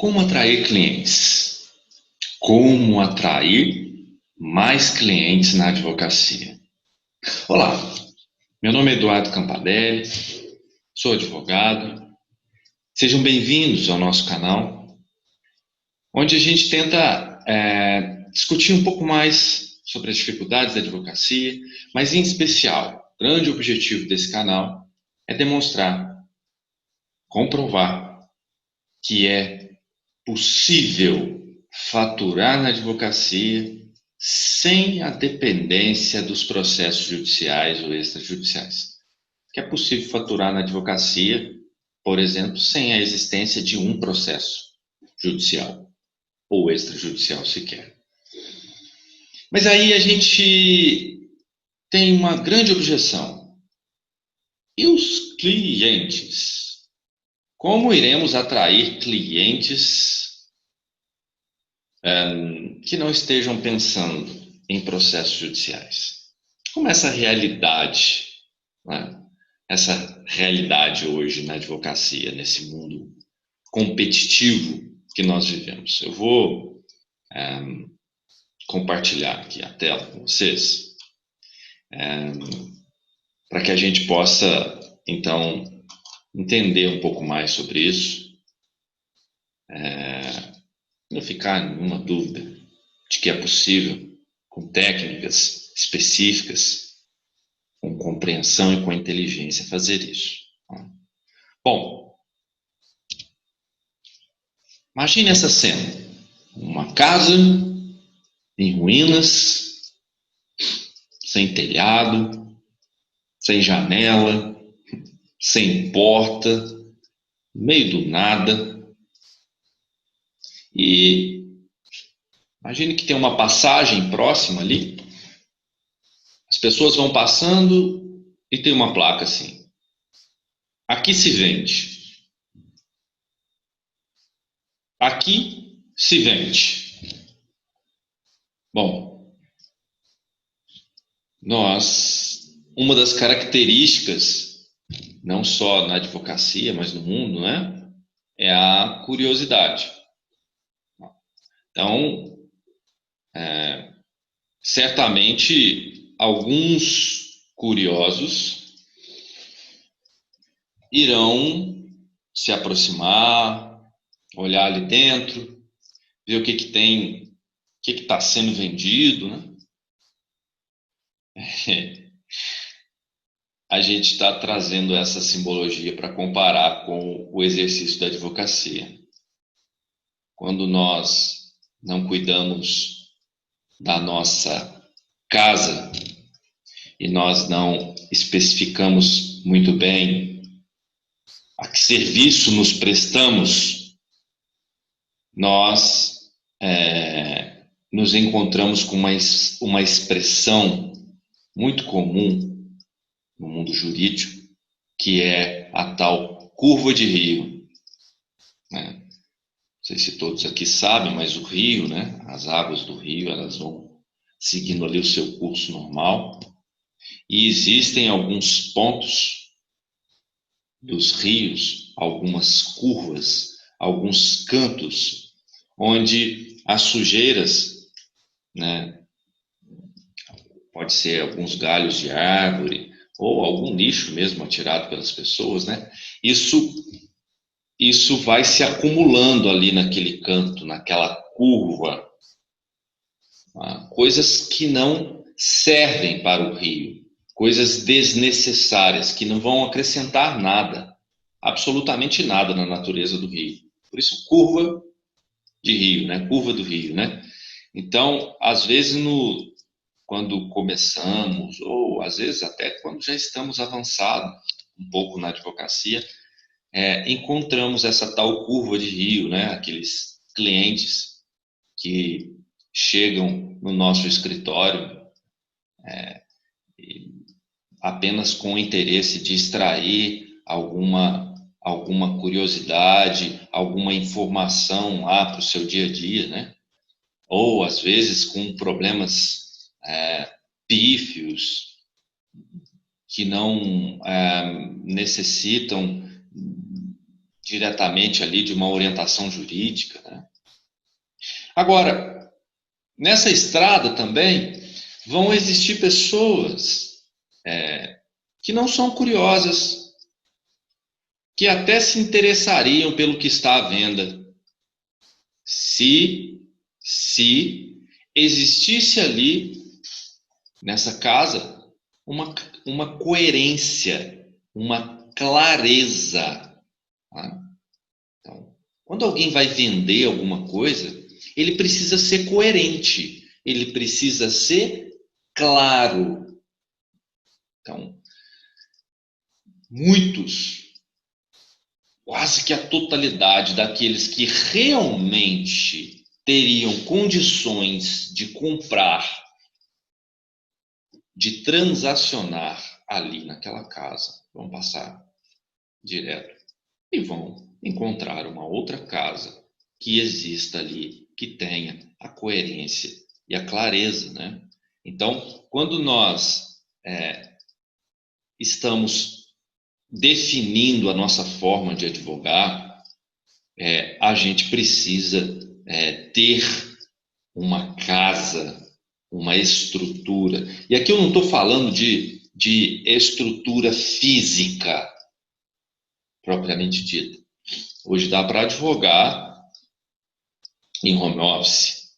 Como atrair clientes? Como atrair mais clientes na advocacia? Olá, meu nome é Eduardo Campadelli, sou advogado. Sejam bem-vindos ao nosso canal, onde a gente tenta discutir um pouco mais sobre as dificuldades da advocacia, mas em especial, o grande objetivo desse canal é demonstrar, comprovar que é possível faturar na advocacia sem a dependência dos processos judiciais ou extrajudiciais. Que é possível faturar na advocacia, por exemplo, sem a existência de um processo judicial ou extrajudicial sequer. Mas aí a gente tem uma grande objeção. E os clientes? Como iremos atrair clientes que não estejam pensando em processos judiciais? Como essa realidade, né? Essa realidade hoje na advocacia, nesse mundo competitivo que nós vivemos? Eu vou compartilhar aqui a tela com vocês, para que a gente possa, então, entender um pouco mais sobre isso, não ficar nenhuma dúvida de que é possível, com técnicas específicas, com compreensão e com inteligência, fazer isso. Bom, imagine essa cena. Uma casa em ruínas, sem telhado, sem janela, sem porta, no meio do nada. E imagine que tem uma passagem próxima ali. As pessoas vão passando e tem uma placa assim: aqui se vende. Aqui se vende. Bom, uma das características, não só na advocacia, mas no mundo, né, é a curiosidade. Então, certamente, alguns curiosos irão se aproximar, olhar ali dentro, ver o que tem, o que está sendo vendido, né? A gente está trazendo essa simbologia para comparar com o exercício da advocacia. Quando nós não cuidamos da nossa casa e nós não especificamos muito bem a que serviço nos prestamos, nós nos encontramos com uma expressão muito comum no mundo jurídico, que é a tal curva de rio. Não sei se todos aqui sabem, mas o rio, né, as águas do rio, elas vão seguindo ali o seu curso normal, e existem alguns pontos dos rios, algumas curvas, alguns cantos, onde as sujeiras, né, pode ser alguns galhos de árvore, ou algum lixo mesmo atirado pelas pessoas, né? Isso vai se acumulando ali naquele canto, naquela curva, coisas que não servem para o rio, coisas desnecessárias, que não vão acrescentar nada, absolutamente nada na natureza do rio. Por isso, curva de rio, né? Curva do rio, né? Então, às vezes, quando começamos, ou às vezes até quando já estamos avançados um pouco na advocacia, encontramos essa tal curva de rio, né? Aqueles clientes que chegam no nosso escritório apenas com o interesse de extrair alguma curiosidade, alguma informação lá para o seu dia a dia, né? Ou às vezes com problemas pífios que não necessitam diretamente ali de uma orientação jurídica, né? Agora, nessa estrada também vão existir pessoas que não são curiosas, que até se interessariam pelo que está à venda, se existisse ali, nessa casa, uma coerência, uma clareza. Tá? Então, quando alguém vai vender alguma coisa, ele precisa ser coerente, ele precisa ser claro. Então, muitos, quase que a totalidade daqueles que realmente teriam condições de comprar, de transacionar ali naquela casa, vão passar direto e vão encontrar uma outra casa que exista ali, que tenha a coerência e a clareza, né? Então, quando nós estamos definindo a nossa forma de advogar, a gente precisa ter uma casa, uma estrutura. E aqui eu não estou falando de estrutura física, propriamente dita. Hoje dá para advogar em home office.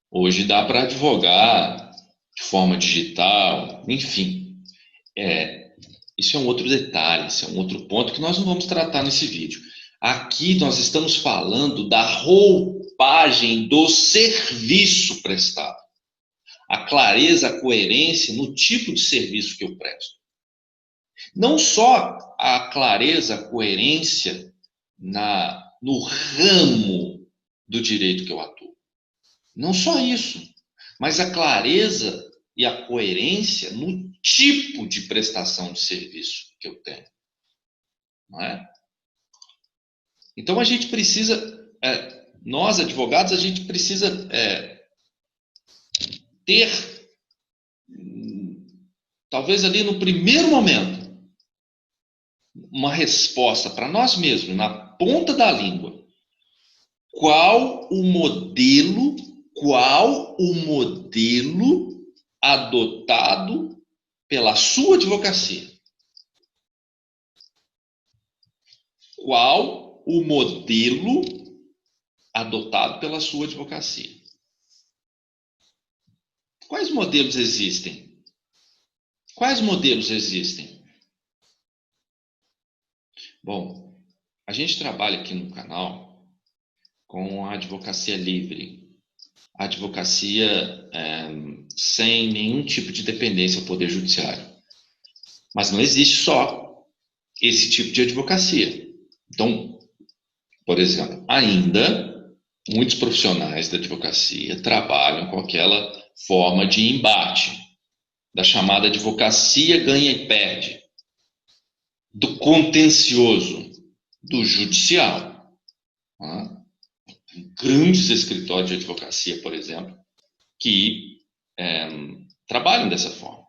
Hoje dá para advogar de forma digital, enfim. Isso é um outro detalhe, isso é um outro ponto que nós não vamos tratar nesse vídeo. Aqui nós estamos falando da roupagem do serviço prestado. A clareza, a coerência no tipo de serviço que eu presto. Não só a clareza, a coerência no ramo do direito que eu atuo. Não só isso, mas a clareza e a coerência no tipo de prestação de serviço que eu tenho. Não é? Então a gente precisa, nós advogados, a gente precisa ter, talvez ali no primeiro momento, uma resposta para nós mesmos, na ponta da língua. Qual o modelo adotado pela sua advocacia? Qual o modelo adotado pela sua advocacia? Quais modelos existem? Quais modelos existem? Bom, a gente trabalha aqui no canal com a advocacia livre, a advocacia sem nenhum tipo de dependência ao Poder Judiciário. Mas não existe só esse tipo de advocacia. Então, por exemplo, ainda muitos profissionais da advocacia trabalham com aquela forma de embate, da chamada advocacia ganha e perde, do contencioso, do judicial. Grandes escritórios de advocacia, por exemplo, que trabalham dessa forma.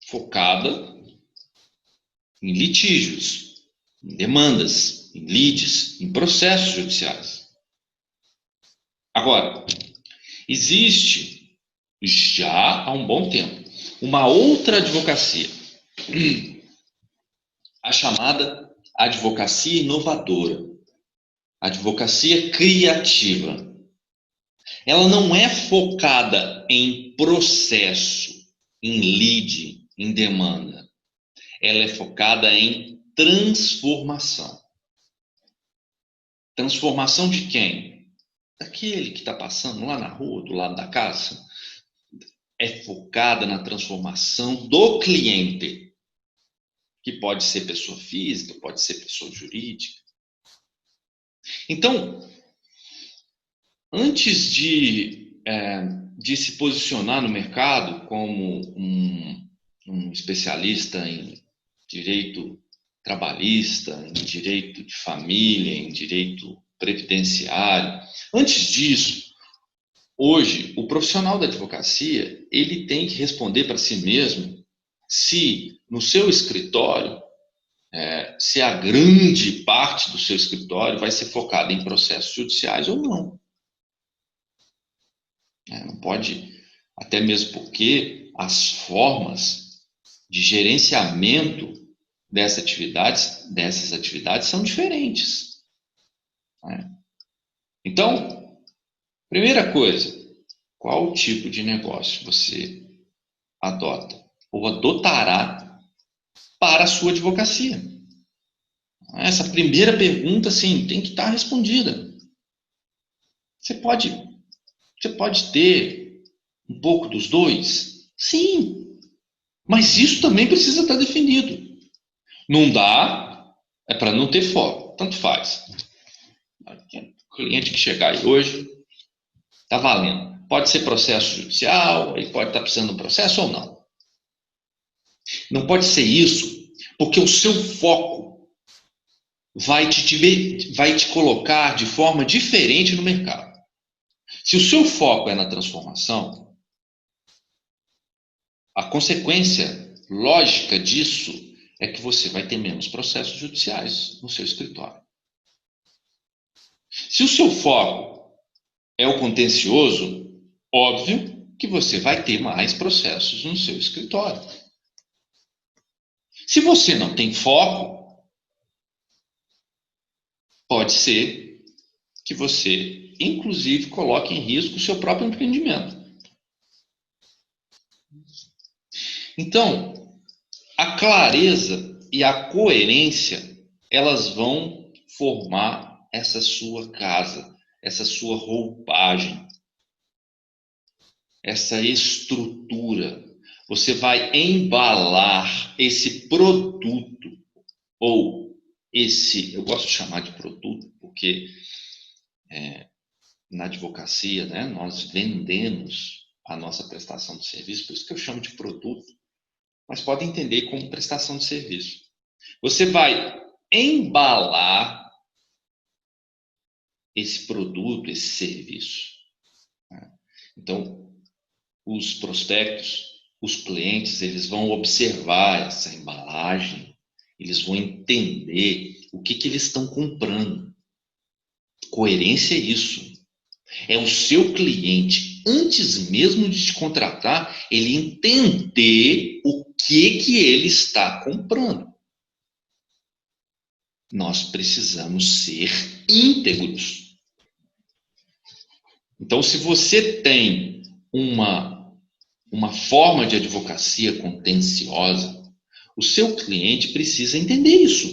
Focada em litígios, em demandas, em lides, em processos judiciais. Agora, existe já há um bom tempo uma outra advocacia, a chamada advocacia inovadora, advocacia criativa. Ela não é focada em processo, em lide, em demanda. Ela é focada em transformação. Transformação de quem? Daquele que está passando lá na rua, do lado da casa. É focada na transformação do cliente, que pode ser pessoa física, pode ser pessoa jurídica. Então, antes de se posicionar no mercado como um especialista em direito trabalhista, em direito de família, em direito previdenciário, antes disso, hoje, o profissional da advocacia, ele tem que responder para si mesmo se no seu escritório se a grande parte do seu escritório vai ser focada em processos judiciais ou não. Não pode, até mesmo porque as formas de gerenciamento dessas atividades são diferentes. Então, primeira coisa, qual tipo de negócio você adota ou adotará para a sua advocacia? Essa primeira pergunta, sim, tem que estar respondida. Você pode ter um pouco dos dois? Sim, mas isso também precisa estar definido. Não dá, é para não ter foco, tanto faz. O cliente que chegar aí hoje, está valendo. Pode ser processo judicial, ele pode estar precisando de um processo ou não. Não pode ser isso, porque o seu foco vai te colocar de forma diferente no mercado. Se o seu foco é na transformação, a consequência lógica disso é que você vai ter menos processos judiciais no seu escritório. Se o seu foco é o contencioso, óbvio que você vai ter mais processos no seu escritório. Se você não tem foco, pode ser que você, inclusive, coloque em risco o seu próprio empreendimento. Então, a clareza e a coerência, elas vão formar essa sua casa, essa sua roupagem, essa estrutura. Você vai embalar esse produto, ou eu gosto de chamar de produto, porque na advocacia, né, nós vendemos a nossa prestação de serviço, por isso que eu chamo de produto, mas pode entender como prestação de serviço. Você vai embalar esse produto, esse serviço. Então, os prospectos, os clientes, eles vão observar essa embalagem, eles vão entender o que eles estão comprando. Coerência é isso. É o seu cliente, antes mesmo de te contratar, ele entender o que ele está comprando. Nós precisamos ser íntegros. Então, se você tem uma forma de advocacia contenciosa, o seu cliente precisa entender isso.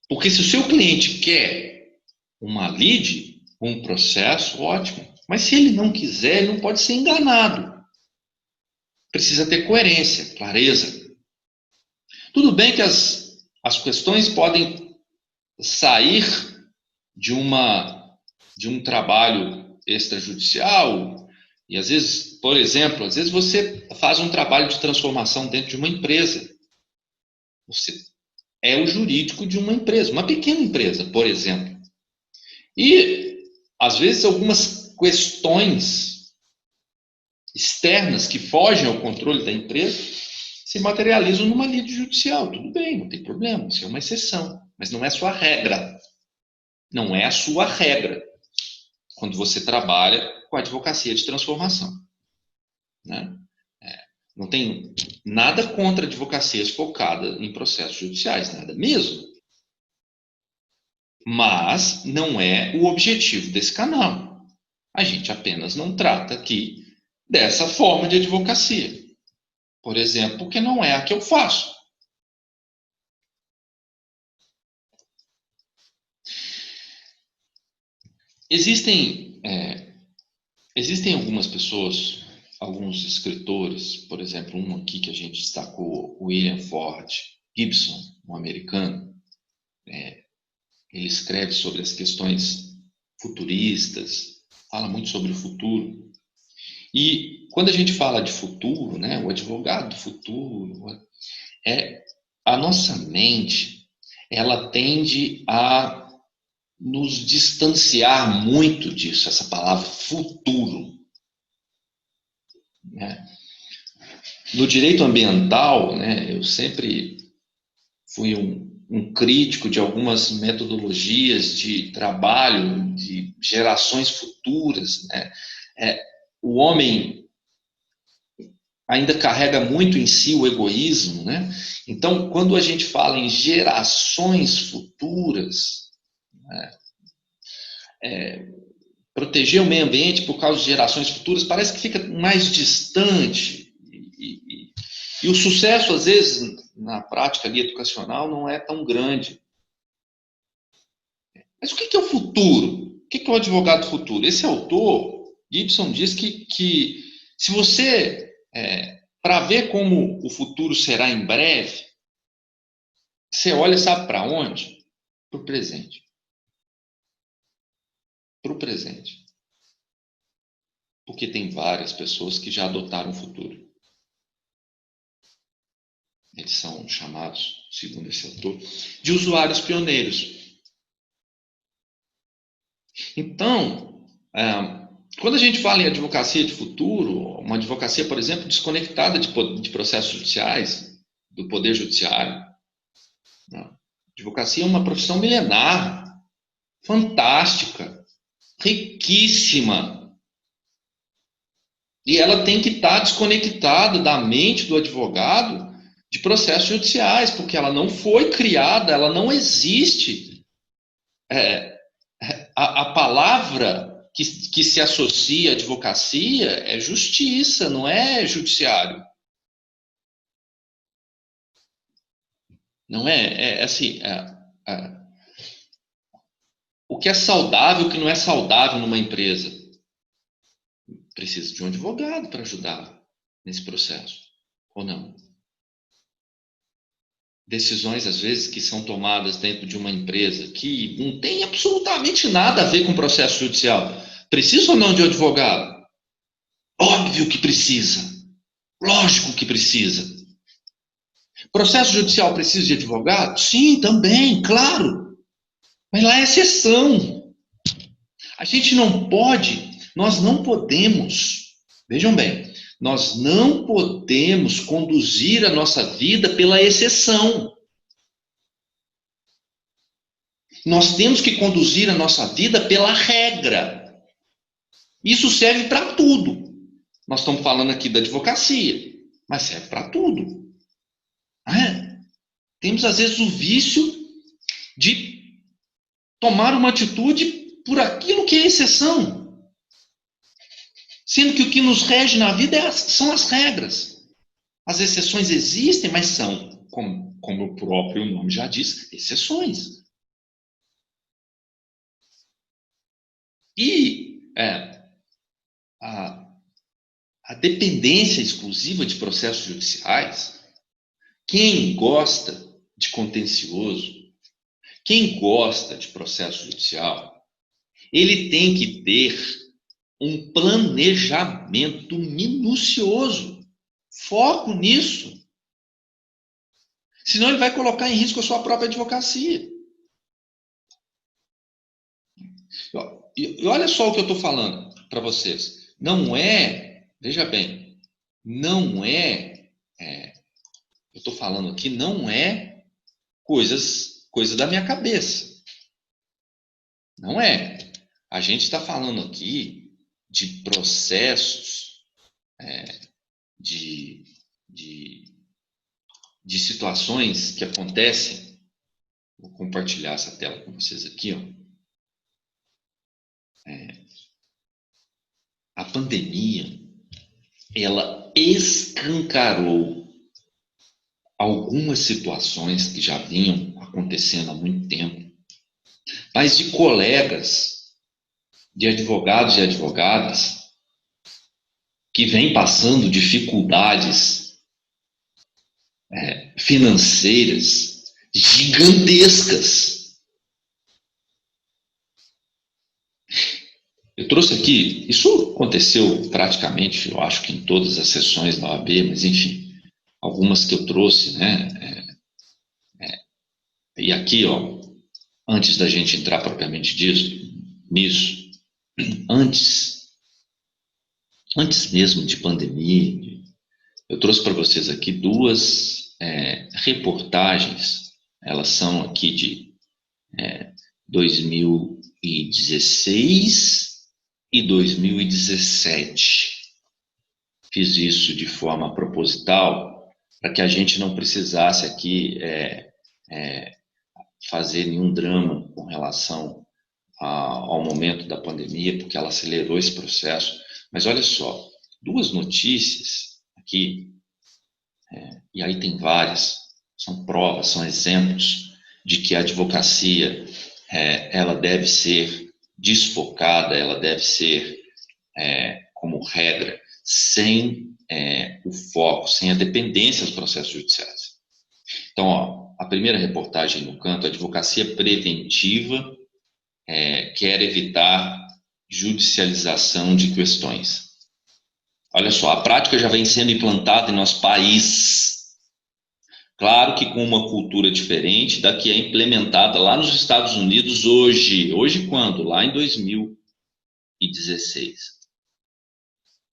Porque se o seu cliente quer uma lead, um processo, ótimo. Mas se ele não quiser, ele não pode ser enganado. Precisa ter coerência, clareza. Tudo bem que as questões podem sair de um trabalho extrajudicial e às vezes, por exemplo, às vezes você faz um trabalho de transformação dentro de uma empresa. Você é o jurídico de uma empresa, uma pequena empresa, por exemplo. E às vezes algumas questões externas que fogem ao controle da empresa se materializam numa lide judicial. Tudo bem, não tem problema, isso é uma exceção, mas não é a sua regra. Não é a sua regra quando você trabalha com a advocacia de transformação. Né? Não tem nada contra advocacias focadas em processos judiciais, nada mesmo. Mas não é o objetivo desse canal. A gente apenas não trata aqui dessa forma de advocacia. Por exemplo, porque não é a que eu faço. Existem algumas pessoas, alguns escritores, por exemplo, um aqui que a gente destacou, William Ford Gibson, um americano. Ele escreve sobre as questões futuristas, fala muito sobre o futuro. E quando a gente fala de futuro, né, o advogado do futuro, a nossa mente, ela tende a nos distanciar muito disso, essa palavra futuro. Né? No direito ambiental, né, eu sempre fui um crítico de algumas metodologias de trabalho de gerações futuras, né? O homem ainda carrega muito em si o egoísmo, né? Então, quando a gente fala em gerações futuras, né, proteger o meio ambiente por causa de gerações futuras parece que fica mais distante. E o sucesso, às vezes, na prática ali educacional, não é tão grande. Mas o que é o futuro? O que é o advogado futuro? Esse autor, Gibson, diz que se você, para ver como o futuro será em breve, você olha, sabe para onde? Para o presente. Para o presente. Porque tem várias pessoas que já adotaram o futuro. Eles são chamados, segundo esse autor, de usuários pioneiros. Então, quando a gente fala em advocacia de futuro, uma advocacia, por exemplo, desconectada de processos judiciais, do poder judiciário, né? Advocacia é uma profissão milenar, fantástica, riquíssima. E ela tem que estar desconectada da mente do advogado de processos judiciais, porque ela não foi criada, ela não existe. A palavra que se associa à advocacia é justiça, não é judiciário. Não é? Assim, o que é saudável, o que não é saudável numa empresa. Precisa de um advogado para ajudar nesse processo, ou não? Decisões, às vezes, que são tomadas dentro de uma empresa que não tem absolutamente nada a ver com o processo judicial. Precisa ou não de um advogado? Óbvio que precisa. Lógico que precisa. Processo judicial precisa de advogado? Sim, também, claro. Mas lá é exceção. A gente não pode, nós não podemos, vejam bem, nós não podemos conduzir a nossa vida pela exceção. Nós temos que conduzir a nossa vida pela regra. Isso serve para tudo. Nós estamos falando aqui da advocacia, mas serve para tudo. Temos, às vezes, o vício de tomar uma atitude por aquilo que é exceção. Sendo que o que nos rege na vida são as regras. As exceções existem, mas são, como o próprio nome já diz, exceções. E a dependência exclusiva de processos judiciais, quem gosta de contencioso, quem gosta de processo judicial, ele tem que ter um planejamento minucioso. Foco nisso. Senão ele vai colocar em risco a sua própria advocacia. E olha só o que eu estou falando para vocês. Não é, veja bem, não é, eu estou falando aqui, não é coisa da minha cabeça. Não é. A gente está falando aqui de processos, de situações que acontecem. Vou compartilhar essa tela com vocês aqui, ó. A pandemia, ela escancarou algumas situações que já vinham acontecendo há muito tempo, mas de colegas, de advogados e advogadas, que vêm passando dificuldades financeiras gigantescas. Eu trouxe aqui, isso aconteceu praticamente, eu acho que em todas as sessões da OAB, mas enfim, algumas que eu trouxe, né? E aqui, ó, antes da gente entrar propriamente nisso, antes mesmo de pandemia, eu trouxe para vocês aqui duas reportagens Elas são aqui de 2016 e 2017. Fiz isso de forma proposital para que a gente não precisasse aqui fazer nenhum drama com relação ao momento da pandemia, porque ela acelerou esse processo. Mas olha só, duas notícias aqui, e aí tem várias, são provas, são exemplos de que a advocacia ela deve ser desfocada, ela deve ser, como regra, sem o foco, sem a dependência dos processos judiciais. Então, ó, a primeira reportagem no canto, advocacia preventiva quer evitar judicialização de questões. Olha só, a prática já vem sendo implantada em nosso país. Claro que com uma cultura diferente da que é implementada lá nos Estados Unidos hoje. Hoje quando? Lá em 2016.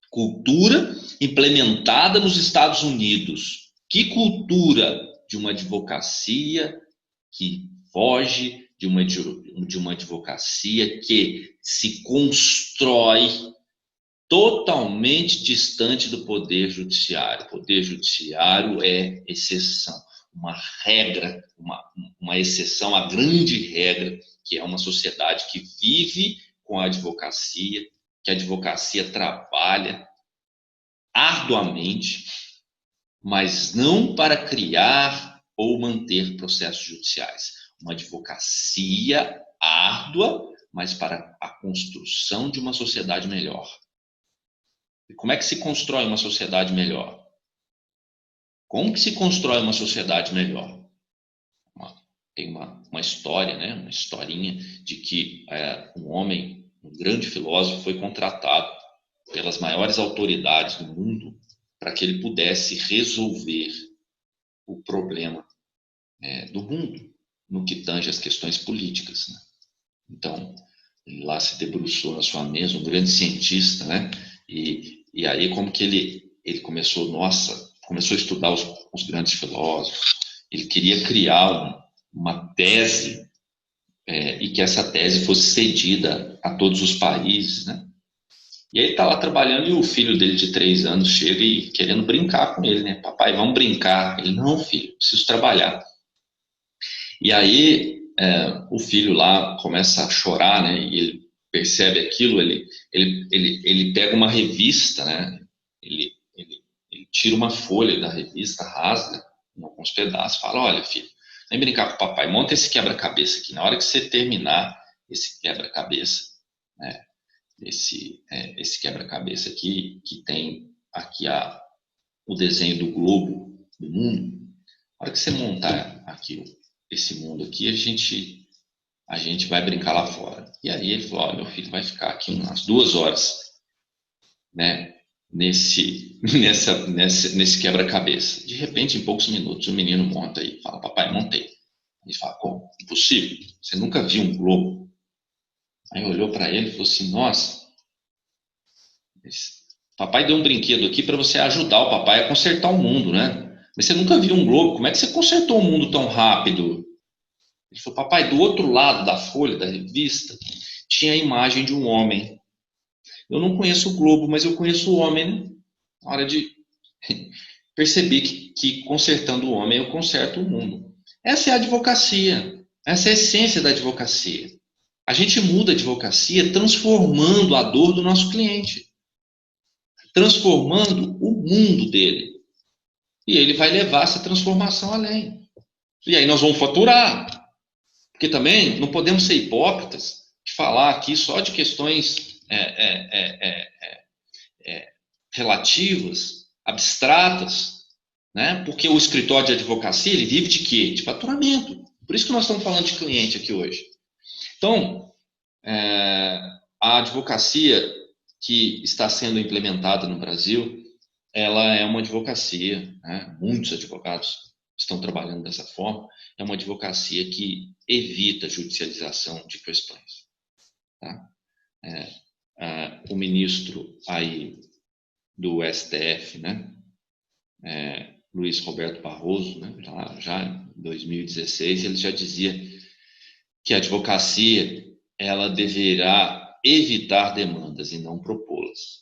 Cultura implementada nos Estados Unidos. Que cultura? De uma advocacia que foge de uma advocacia que se constrói totalmente distante do Poder Judiciário. O Poder Judiciário é exceção, uma regra, uma exceção à grande regra, que é uma sociedade que vive com a advocacia, que a advocacia trabalha arduamente, mas não para criar ou manter processos judiciais. Uma advocacia árdua, mas para a construção de uma sociedade melhor. E como é que se constrói uma sociedade melhor? Como que se constrói uma sociedade melhor? Tem uma história, né? Uma historinha de que um homem, um grande filósofo, foi contratado pelas maiores autoridades do mundo para que ele pudesse resolver o problema do mundo no que tange as questões políticas, né? Então, ele lá se debruçou na sua mesa, um grande cientista, né? E aí como que ele começou, começou a estudar os grandes filósofos, ele queria criar uma tese e que essa tese fosse cedida a todos os países, né? E aí ele está lá trabalhando e o filho dele de 3 anos chega e querendo brincar com ele, né? Papai, vamos brincar. Ele, não, filho, preciso trabalhar. E aí o filho lá começa a chorar, né? E ele percebe aquilo, ele pega uma revista, né? Ele tira uma folha da revista, rasga em alguns pedaços, fala, olha, filho, vem brincar com o papai, monta esse quebra-cabeça aqui. Na hora que você terminar esse quebra-cabeça, né? Esse quebra-cabeça aqui, que tem aqui o desenho do globo do mundo, na hora que você montar aqui esse mundo aqui, a gente vai brincar lá fora. E aí ele falou, meu filho vai ficar aqui umas 2 horas, né, nesse quebra-cabeça. De repente, em poucos minutos, o menino monta e fala, papai, montei. Ele fala, como? Impossível, você nunca viu um globo. Aí olhou para ele e falou assim, nossa, papai deu um brinquedo aqui para você ajudar o papai a consertar o mundo, né? Mas você nunca viu um globo, como é que você consertou o mundo tão rápido? Ele falou, papai, do outro lado da folha da revista tinha a imagem de um homem. Eu não conheço o globo, mas eu conheço o homem, né? Na hora de perceber que consertando o homem eu conserto o mundo. Essa é a advocacia. Essa é a essência da advocacia. A gente muda a advocacia transformando a dor do nosso cliente. Transformando o mundo dele. E ele vai levar essa transformação além. E aí nós vamos faturar. Porque também não podemos ser hipócritas de falar aqui só de questões relativas, abstratas, né? Porque o escritório de advocacia, ele vive de quê? De faturamento. Por isso que nós estamos falando de cliente aqui hoje. Então, a advocacia que está sendo implementada no Brasil, ela é uma advocacia, né? Muitos advogados estão trabalhando dessa forma, é uma advocacia que evita judicialização de questões. Tá? O ministro aí do STF, né? Luiz Roberto Barroso, né? já em 2016, ele já dizia que a advocacia ela deverá evitar demandas e não propô-las.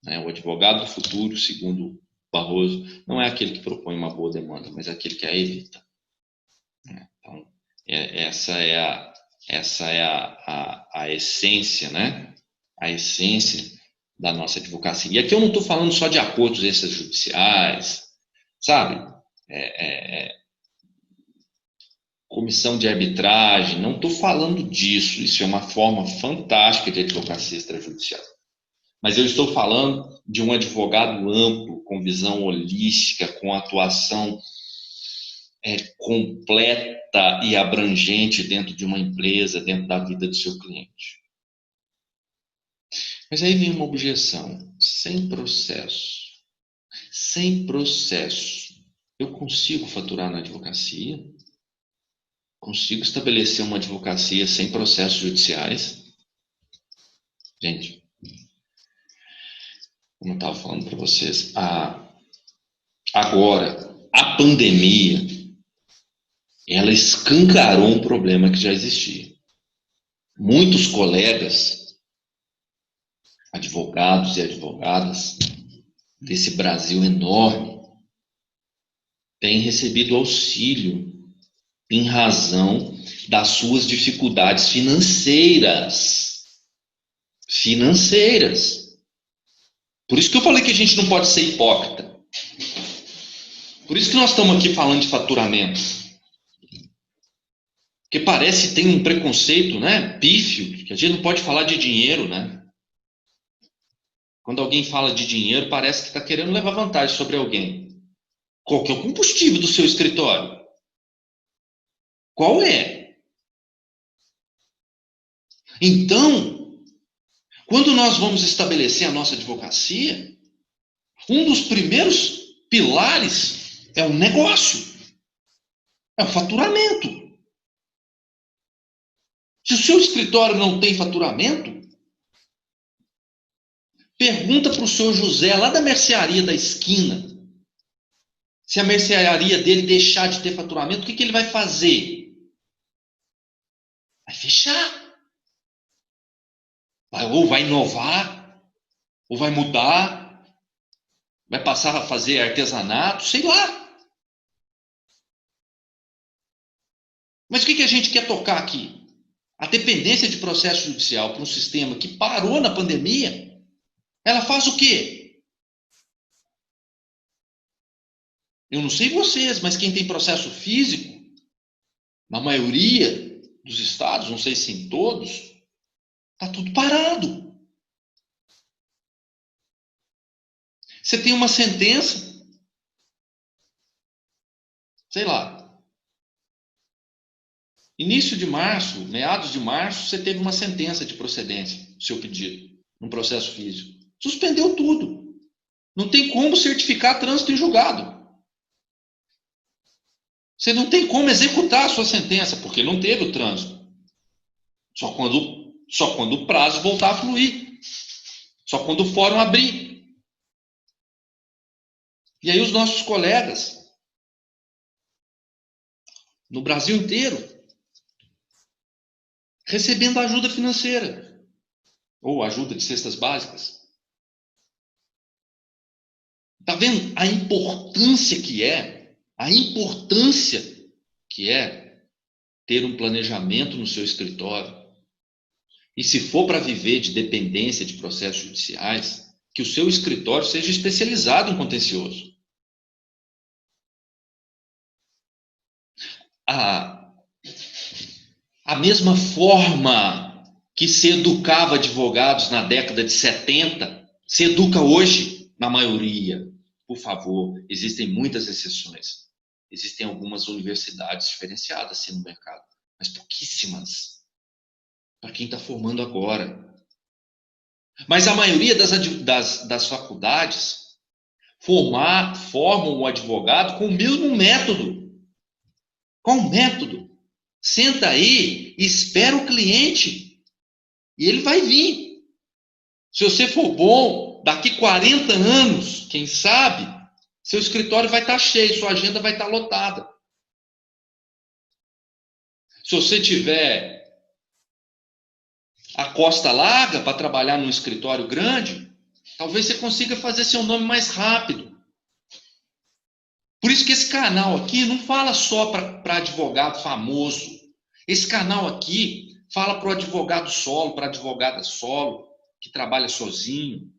O advogado do futuro, segundo Barroso, não é aquele que propõe uma boa demanda, mas é aquele que a evita. Então, essa é a essência, né? A essência da nossa advocacia. E aqui eu não estou falando só de acordos extrajudiciais, sabe? Comissão de arbitragem, não estou falando disso. Isso é uma forma fantástica de advocacia extrajudicial. Mas eu estou falando de um advogado amplo, com visão holística, com atuação completa e abrangente dentro de uma empresa, dentro da vida do seu cliente. Mas aí vem uma objeção. Sem processo, eu consigo faturar na advocacia? Consigo estabelecer uma advocacia sem processos judiciais? Gente, como eu estava falando para vocês, agora, a pandemia, ela escancarou um problema que já existia. Muitos colegas, advogados e advogadas desse Brasil enorme, têm recebido auxílio em razão das suas dificuldades financeiras. Por isso que eu falei que a gente não pode ser hipócrita. Por isso que nós estamos aqui falando de faturamento. Porque parece que tem um preconceito, né, pífio, que a gente não pode falar de dinheiro, né? Quando alguém fala de dinheiro, parece que está querendo levar vantagem sobre alguém. Qual que é o combustível do seu escritório? Qual é? Então, quando nós vamos estabelecer a nossa advocacia, um dos primeiros pilares é o negócio, é o faturamento. Se o seu escritório não tem faturamento, pergunta para o senhor José, lá da mercearia da esquina, se a mercearia dele deixar de ter faturamento, o que ele vai fazer? Vai fechar. Ou vai inovar, ou vai mudar, vai passar a fazer artesanato, sei lá. Mas o que a gente quer tocar aqui? A dependência de processo judicial para um sistema que parou na pandemia, ela faz o quê? Eu não sei vocês, mas quem tem processo físico, na maioria dos estados, não sei se em todos, está tudo parado. Você tem uma sentença, sei lá, início de março, meados de março, você teve uma sentença de procedência do seu pedido, num processo físico. Suspendeu tudo. Não tem como certificar trânsito em julgado. Você não tem como executar a sua sentença, porque não teve o trânsito. Só quando o prazo voltar a fluir. Só quando o fórum abrir. E aí os nossos colegas, no Brasil inteiro, recebendo ajuda financeira. Ou ajuda de cestas básicas. Está vendo a importância que é? A importância que é ter um planejamento no seu escritório. E se for para viver de dependência de processos judiciais, que o seu escritório seja especializado em contencioso. A mesma forma que se educava advogados na década de 70, se educa hoje na maioria. Por favor, existem muitas exceções. Existem algumas universidades diferenciadas assim, no mercado, mas pouquíssimas. Para quem está formando agora. Mas a maioria das faculdades formam o advogado com o mesmo método. Qual o método? Senta aí e espera o cliente. E ele vai vir. Se você for bom, daqui 40 anos, quem sabe, seu escritório vai estar cheio, sua agenda vai estar lotada. Se você tiver a costa larga para trabalhar num escritório grande, talvez você consiga fazer seu nome mais rápido. Por isso que esse canal aqui não fala só para advogado famoso. Esse canal aqui fala para o advogado solo, para a advogada solo, que trabalha sozinho,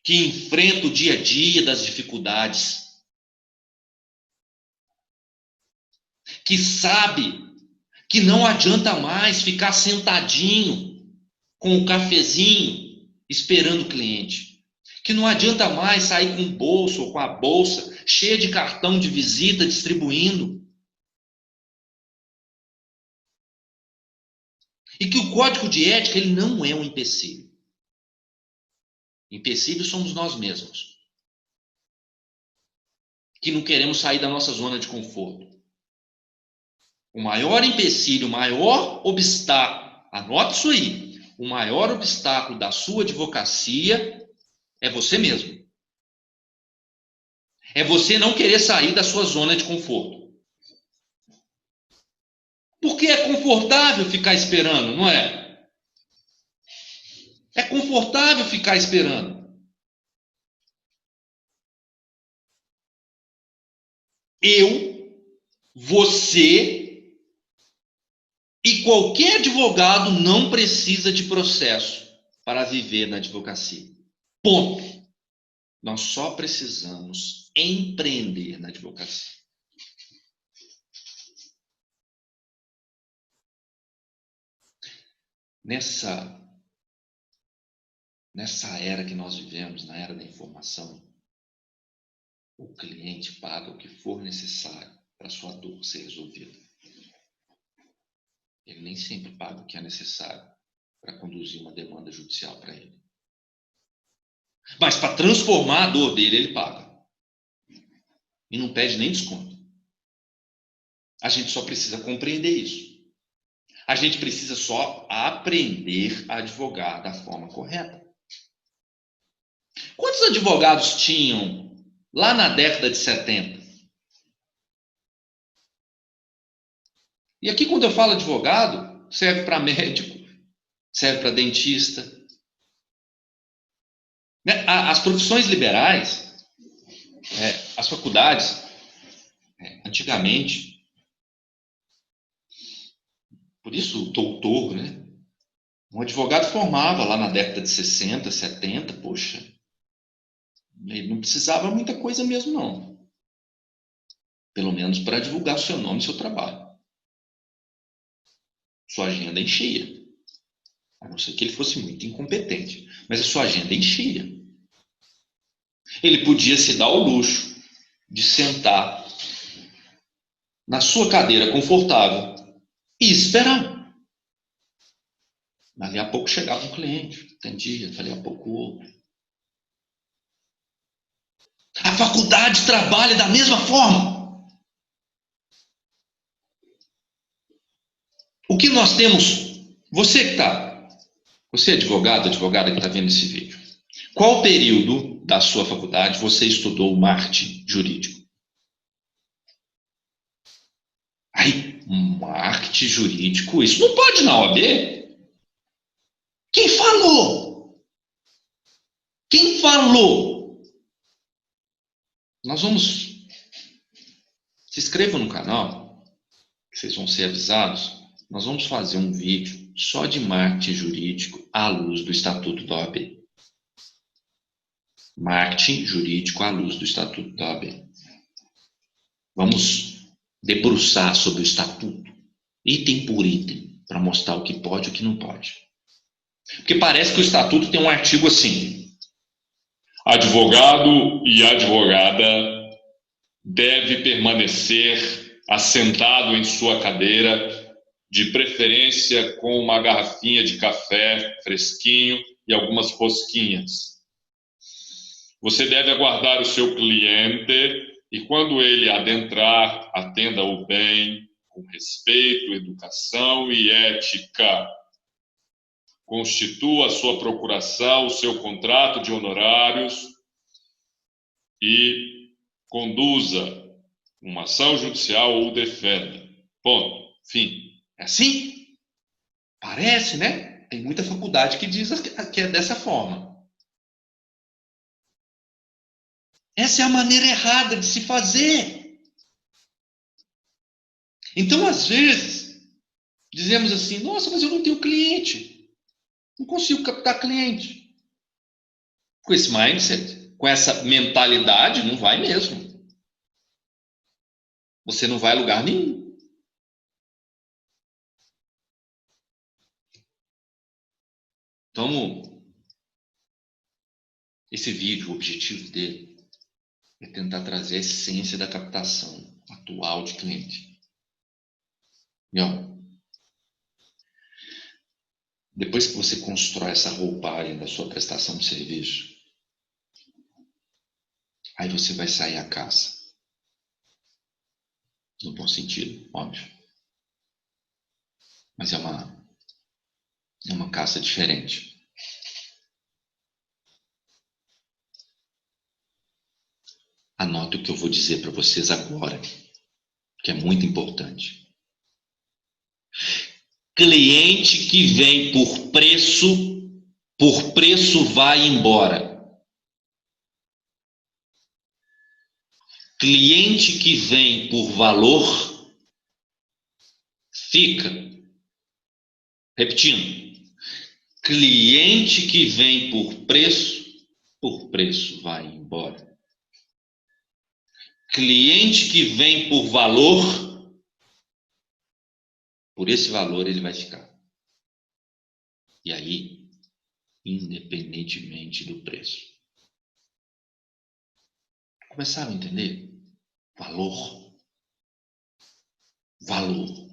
que enfrenta o dia a dia das dificuldades, que sabe que não adianta mais ficar sentadinho com o cafezinho esperando o cliente, que não adianta mais sair com o bolso ou com a bolsa cheia de cartão de visita distribuindo, e que o código de ética ele não é um empecilho. Empecilho somos nós mesmos, que não queremos sair da nossa zona de conforto. O maior empecilho, o maior obstáculo, anote isso aí, o maior obstáculo da sua advocacia é você mesmo. É você não querer sair da sua zona de conforto. Porque é confortável ficar esperando, não é? É confortável ficar esperando. Eu, você e qualquer advogado não precisa de processo para viver na advocacia. Ponto. Nós só precisamos empreender na advocacia. Nessa era que nós vivemos, na era da informação, o cliente paga o que for necessário para a sua dor ser resolvida. Ele nem sempre paga o que é necessário para conduzir uma demanda judicial para ele. Mas para transformar a dor dele, ele paga. E não pede nem desconto. A gente só precisa compreender isso. A gente precisa só aprender a advogar da forma correta. Quantos advogados tinham lá na década de 70? E aqui, quando eu falo advogado, serve para médico, serve para dentista. As profissões liberais, as faculdades, antigamente, por isso o doutor, né? Um advogado formava lá na década de 60, 70, poxa, ele não precisava muita coisa mesmo, não. Pelo menos para divulgar o seu nome e seu trabalho. Sua agenda enchia. A não ser que ele fosse muito incompetente. Mas a sua agenda enchia. Ele podia se dar o luxo de sentar na sua cadeira confortável e esperar. Dali a pouco chegava um cliente, atendia, dali a pouco outro. A faculdade trabalha da mesma forma. O que nós temos, você é advogado, advogada que está vendo esse vídeo, qual período da sua faculdade você estudou marketing jurídico? Aí, marketing jurídico, isso não pode na OAB? Quem falou? Quem falou? Nós vamos... Se inscrevam no canal, que vocês vão ser avisados. Nós vamos fazer um vídeo só de marketing jurídico à luz do Estatuto da OAB. Marketing jurídico à luz do Estatuto da OAB. Vamos debruçar sobre o Estatuto, item por item, para mostrar o que pode e o que não pode. Porque parece que o Estatuto tem um artigo assim: advogado e advogada deve permanecer assentado em sua cadeira, de preferência com uma garrafinha de café fresquinho e algumas rosquinhas. Você deve aguardar o seu cliente e, quando ele adentrar, atenda-o bem, com respeito, educação e ética. Constitua a sua procuração, o seu contrato de honorários e conduza uma ação judicial ou defenda. Ponto. Fim. É assim? Parece, né? Tem muita faculdade que diz que é dessa forma. Essa é a maneira errada de se fazer. Então, às vezes, dizemos assim, nossa, mas eu não tenho cliente. Não consigo captar cliente. Com esse mindset, com essa mentalidade, não vai mesmo. Você não vai a lugar nenhum. Então, esse vídeo, o objetivo dele é tentar trazer a essência da captação atual de cliente. E, ó, depois que você constrói essa roupagem da sua prestação de serviço, aí você vai sair à caça. No bom sentido, óbvio. Mas é uma caça diferente. Anote o que eu vou dizer para vocês agora, que é muito importante. Cliente que vem por preço vai embora. Cliente que vem por valor, fica. Repetindo. Cliente que vem por preço vai embora. Cliente que vem por valor, por esse valor ele vai ficar. E aí, independentemente do preço. Começaram a entender? Valor. Valor.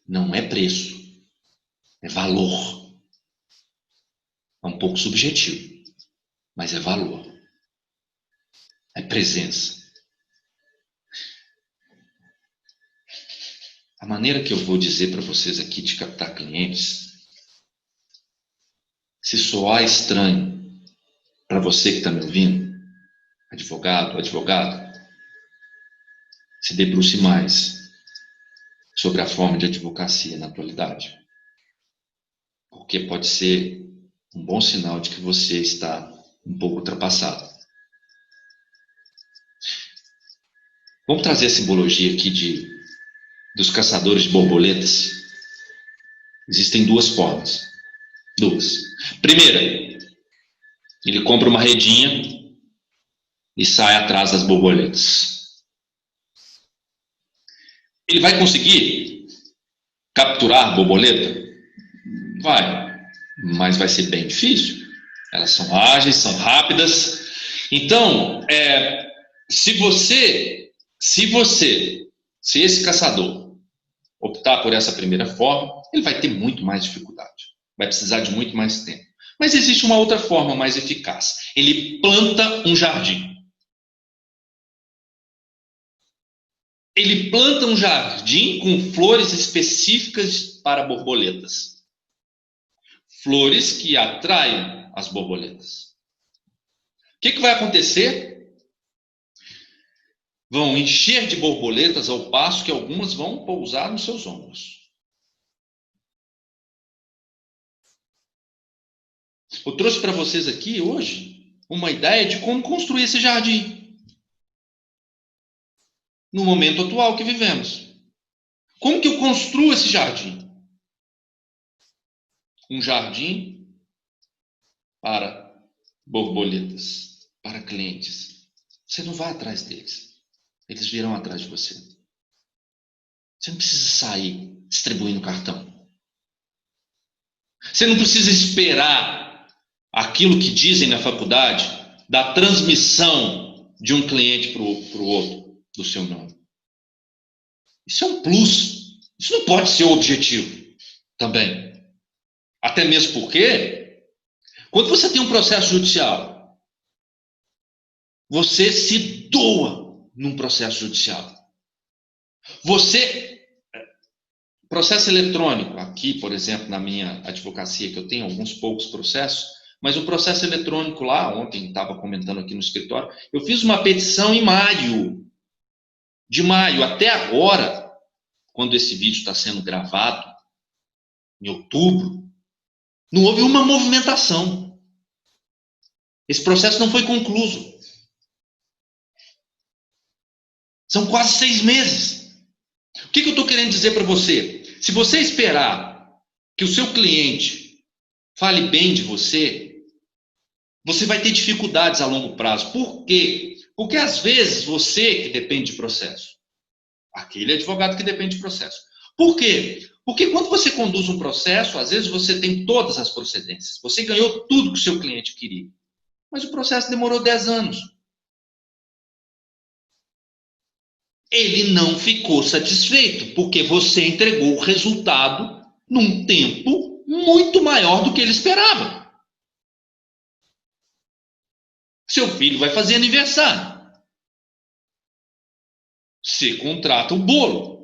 Não é preço. É valor. É um pouco subjetivo, mas é valor. É presença. A maneira que eu vou dizer para vocês aqui de captar clientes, se soar estranho para você que está me ouvindo, advogado, se debruce mais sobre a forma de advocacia na atualidade. Porque pode ser um bom sinal de que você está um pouco ultrapassado. Vamos trazer a simbologia aqui dos caçadores de borboletas. Existem duas formas. Duas. Primeira, ele compra uma redinha e sai atrás das borboletas. Ele vai conseguir capturar a borboleta? Vai, mas vai ser bem difícil. Elas são ágeis, são rápidas. Então, se esse caçador optar por essa primeira forma, ele vai ter muito mais dificuldade. Vai precisar de muito mais tempo. Mas existe uma outra forma mais eficaz. Ele planta um jardim. Ele planta um jardim com flores específicas para borboletas. Flores que atraem as borboletas. O que vai acontecer? Vão encher de borboletas ao passo que algumas vão pousar nos seus ombros. Eu trouxe para vocês aqui hoje uma ideia de como construir esse jardim no momento atual que vivemos. Como que eu construo esse jardim? Um jardim para borboletas, para clientes. Você não vai atrás deles. Eles virão atrás de você. Você não precisa sair distribuindo cartão. Você não precisa esperar aquilo que dizem na faculdade da transmissão de um cliente para o outro do seu nome. Isso é um plus. Isso não pode ser o objetivo também. Até mesmo porque, quando você tem um processo judicial, você se doa num processo judicial. Processo eletrônico, aqui, por exemplo, na minha advocacia, que eu tenho alguns poucos processos, mas o processo eletrônico lá, ontem estava comentando aqui no escritório, eu fiz uma petição em maio. De maio até agora, quando esse vídeo está sendo gravado, em outubro, não houve uma movimentação. Esse processo não foi concluído. São quase 6 meses. O que eu estou querendo dizer para você? Se você esperar que o seu cliente fale bem de você, você vai ter dificuldades a longo prazo. Por quê? Porque às vezes você que depende de processo. Aquele advogado que depende de processo. Por quê? Porque quando você conduz um processo, às vezes você tem todas as procedências. Você ganhou tudo que o seu cliente queria. Mas o processo demorou 10 anos. Ele não ficou satisfeito, porque você entregou o resultado num tempo muito maior do que ele esperava. Seu filho vai fazer aniversário. Você contrata o bolo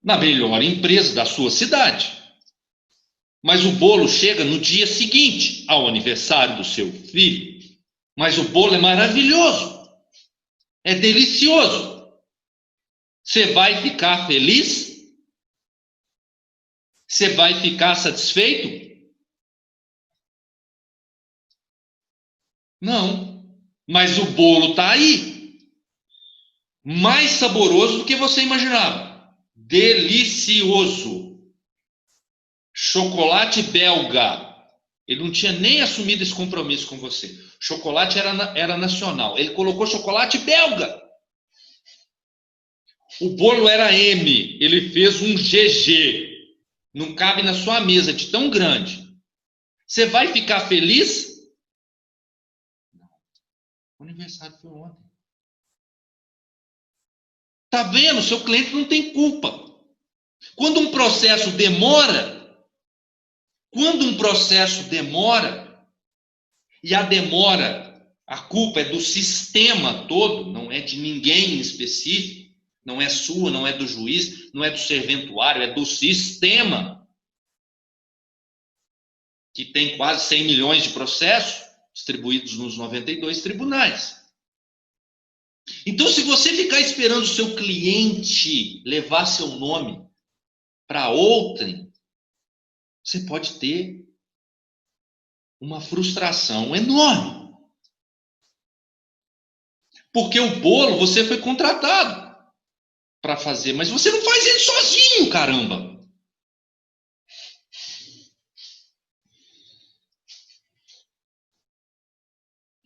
na melhor empresa da sua cidade. Mas o bolo chega no dia seguinte ao aniversário do seu filho. Mas o bolo é maravilhoso. É delicioso. Você vai ficar feliz? Você vai ficar satisfeito? Não. Mas o bolo está aí. Mais saboroso do que você imaginava. Delicioso. Chocolate belga. Ele não tinha nem assumido esse compromisso com você. Chocolate era nacional. Ele colocou chocolate belga. O bolo era M. Ele fez um GG. Não cabe na sua mesa de tão grande. Você vai ficar feliz? O aniversário foi ontem. Tá vendo? Seu cliente não tem culpa. Quando um processo demora, e a demora, a culpa é do sistema todo, não é de ninguém em específico, não é sua, não é do juiz, não é do serventuário, é do sistema, que tem quase 100 milhões de processos distribuídos nos 92 tribunais. Então, se você ficar esperando o seu cliente levar seu nome para outrem, você pode ter uma frustração enorme. Porque o bolo você foi contratado para fazer, mas você não faz ele sozinho, caramba.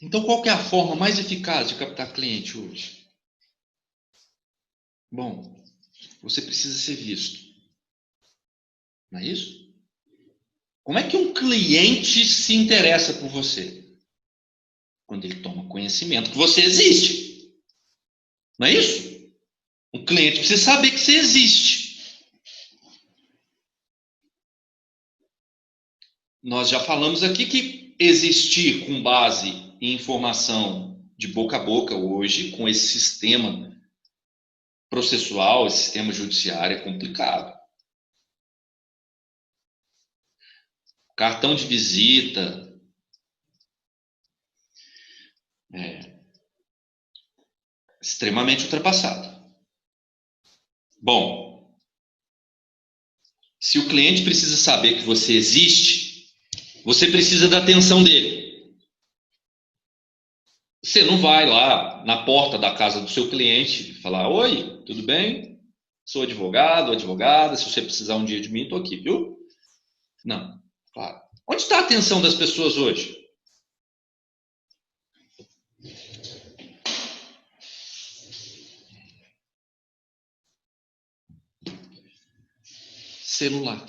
Então, qual que é a forma mais eficaz de captar cliente hoje? Bom, você precisa ser visto. Não é isso? Como é que um cliente se interessa por você? Quando ele toma conhecimento que você existe. Não é isso? O cliente precisa saber que você existe. Nós já falamos aqui que existir com base em informação de boca a boca hoje, com esse sistema processual, esse sistema judiciário, é complicado. Cartão de visita, extremamente ultrapassado. Bom, se o cliente precisa saber que você existe, você precisa da atenção dele. Você não vai lá na porta da casa do seu cliente falar: oi, tudo bem? Sou advogado, advogada, se você precisar um dia de mim, estou aqui, viu? Não, claro. Onde está a atenção das pessoas hoje? Celular.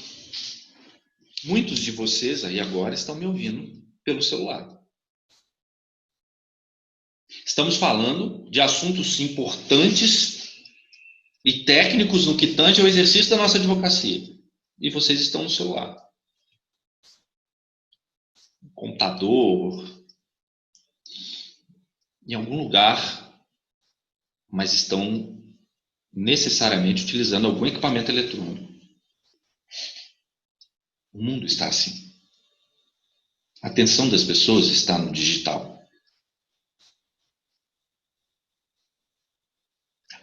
Muitos de vocês aí agora estão me ouvindo pelo celular. Estamos falando de assuntos importantes e técnicos no que tange ao exercício da nossa advocacia. E vocês estão no celular. Computador, em algum lugar, mas estão necessariamente utilizando algum equipamento eletrônico. O mundo está assim. A atenção das pessoas está no digital.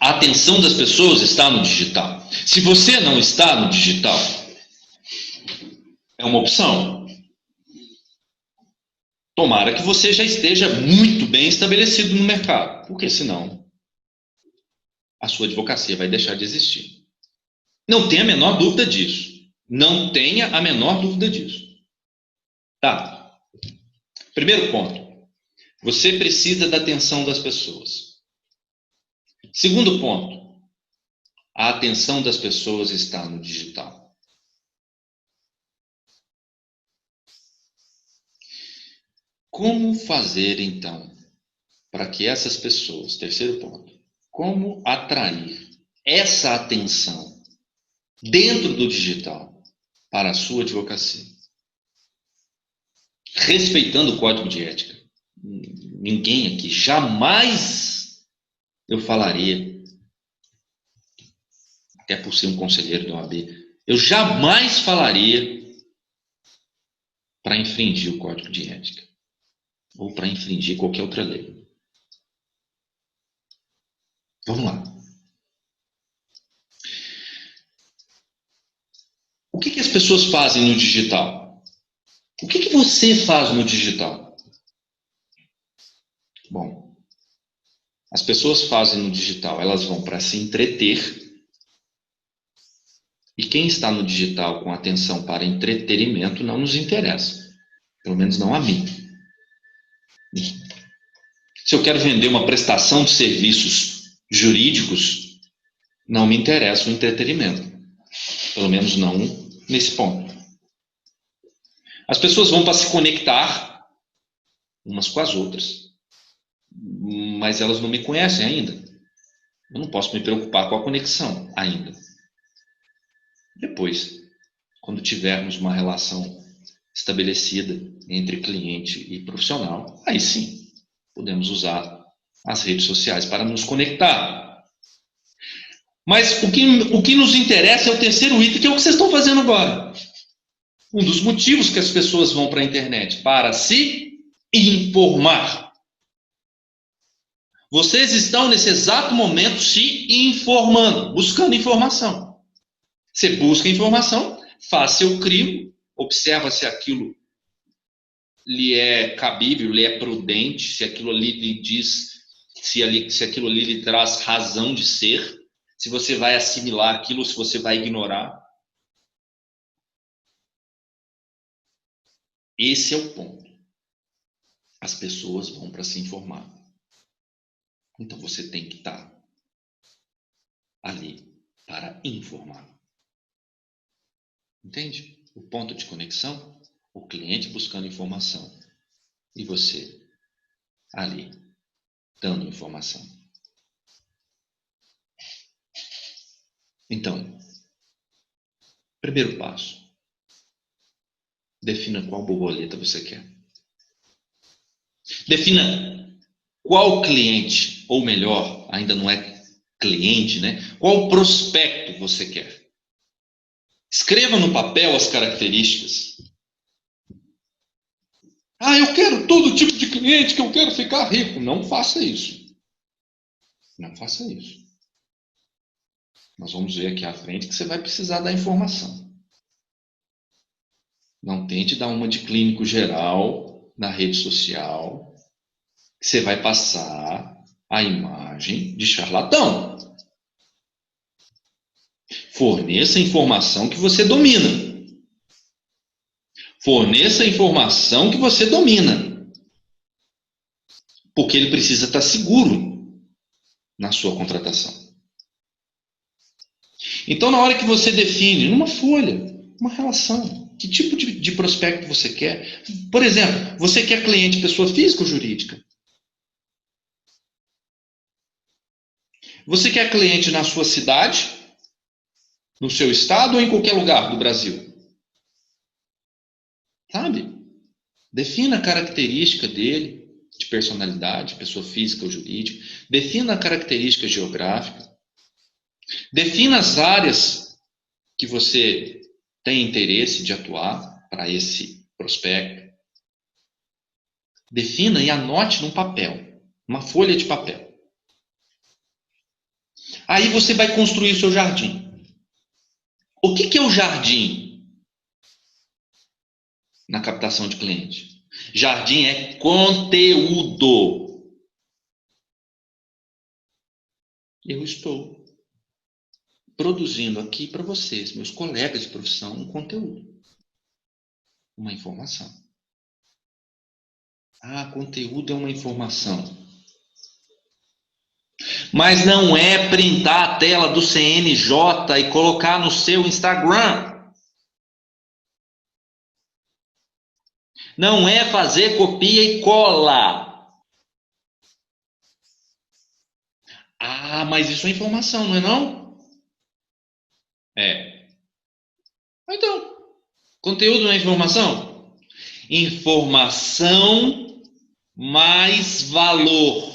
A atenção das pessoas está no digital. Se você não está no digital, é uma opção. Tomara que você já esteja muito bem estabelecido no mercado, porque senão a sua advocacia vai deixar de existir. Não tenha a menor dúvida disso. Não tenha a menor dúvida disso. Tá. Primeiro ponto. Você precisa da atenção das pessoas. Segundo ponto. A atenção das pessoas está no digital. Como fazer, então, para que essas pessoas, terceiro ponto, como atrair essa atenção dentro do digital para a sua advocacia? Respeitando o código de ética. Ninguém aqui, jamais eu falaria, até por ser um conselheiro da OAB, eu jamais falaria para infringir o código de ética ou para infringir qualquer outra lei. Vamos lá. O que as pessoas fazem no digital? O que você faz no digital? Bom, as pessoas fazem no digital, elas vão para se entreter. E quem está no digital com atenção para entretenimento não nos interessa. Pelo menos não a mim. Se eu quero vender uma prestação de serviços jurídicos, não me interessa o entretenimento. Pelo menos não nesse ponto. As pessoas vão para se conectar umas com as outras. Mas elas não me conhecem ainda. Eu não posso me preocupar com a conexão ainda. Depois, quando tivermos uma relação estabelecida entre cliente e profissional, aí sim, podemos usar as redes sociais para nos conectar. Mas o que nos interessa é o terceiro item, que é o que vocês estão fazendo agora. Um dos motivos que as pessoas vão para a internet, para se informar. Vocês estão nesse exato momento se informando, buscando informação. Você busca informação, faz seu crivo, observa se aquilo lhe é cabível, lhe é prudente, se aquilo ali lhe diz, se aquilo ali lhe traz razão de ser, se você vai assimilar aquilo ou se você vai ignorar. Esse é o ponto. As pessoas vão para se informar. Então você tem que estar ali para informar. Entende? O ponto de conexão, o cliente buscando informação e você ali dando informação. Então, primeiro passo, defina qual borboleta você quer. Defina qual cliente, ou melhor, ainda não é cliente, né? Qual prospecto você quer. Escreva no papel as características. Ah, eu quero todo tipo de cliente, que eu quero ficar rico. Não faça isso. Não faça isso. Nós vamos ver aqui à frente que você vai precisar da informação. Não tente dar uma de clínico geral na rede social, que você vai passar a imagem de charlatão. Forneça a informação que você domina. Forneça a informação que você domina. Porque ele precisa estar seguro na sua contratação. Então, na hora que você define numa folha, uma relação, que tipo de prospecto você quer? Por exemplo, você quer cliente pessoa física ou jurídica? Você quer cliente na sua cidade, no seu estado ou em qualquer lugar do Brasil? Sabe? Defina a característica dele, de personalidade, pessoa física ou jurídica. Defina a característica geográfica. Defina as áreas que você tem interesse de atuar para esse prospecto. Defina e anote num papel, uma folha de papel. Aí você vai construir o seu jardim. O que é o jardim na captação de cliente? Jardim é conteúdo. Eu estou produzindo aqui para vocês, meus colegas de profissão, um conteúdo, uma informação. Conteúdo é uma informação. Mas não é printar a tela do CNJ e colocar no seu Instagram. Não é fazer copia e cola. Mas isso é informação, não é não? É. Então, conteúdo não é informação? Informação mais valor.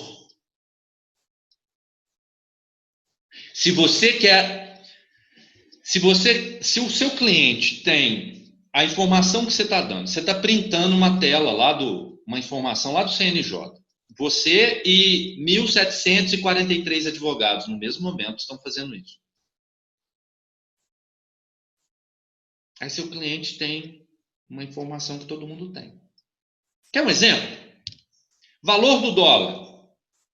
Se o seu cliente tem a informação que você está dando, você está printando uma tela uma informação lá do CNJ. Você e 1.743 advogados no mesmo momento estão fazendo isso. Aí seu cliente tem uma informação que todo mundo tem. Quer um exemplo? Valor do dólar.